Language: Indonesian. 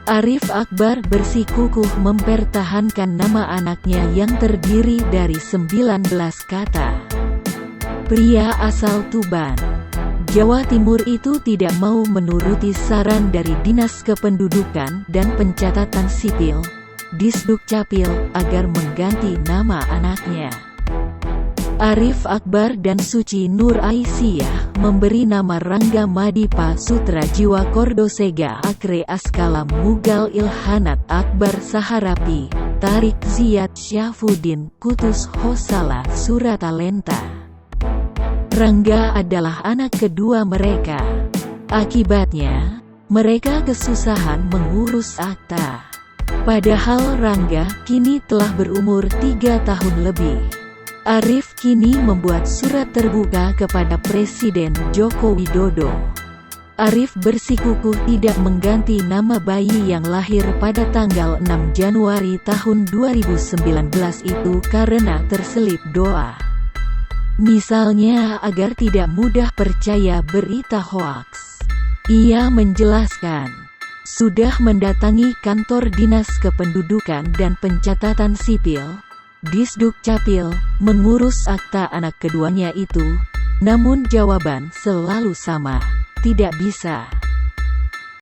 Arif Akbar bersikukuh mempertahankan nama anaknya yang terdiri dari 19 kata. Pria asal Tuban, Jawa Timur itu tidak mau menuruti saran dari Dinas Kependudukan dan Pencatatan Sipil, Disdukcapil, agar mengganti nama anaknya. Arif Akbar dan Suci Nur Aisyah memberi nama Rangga Madipa Sutrajiwa Kordosega Akre Askalam Mugal Ilhanat Akbar Saharapi Tarik Ziyad Syafuddin Kutus Hosala Suratalenta. Rangga adalah anak kedua mereka. Akibatnya, mereka kesusahan mengurus akta. Padahal Rangga kini telah berumur 3 tahun lebih. Arif kini membuat surat terbuka kepada Presiden Joko Widodo. Arif bersikukuh tidak mengganti nama bayi yang lahir pada tanggal 6 Januari tahun 2019 itu karena terselip doa. Misalnya agar tidak mudah percaya berita hoaks. Ia menjelaskan, sudah mendatangi kantor Dinas Kependudukan dan Pencatatan Sipil, Disdukcapil, mengurus akta anak keduanya itu, namun jawaban selalu sama, tidak bisa.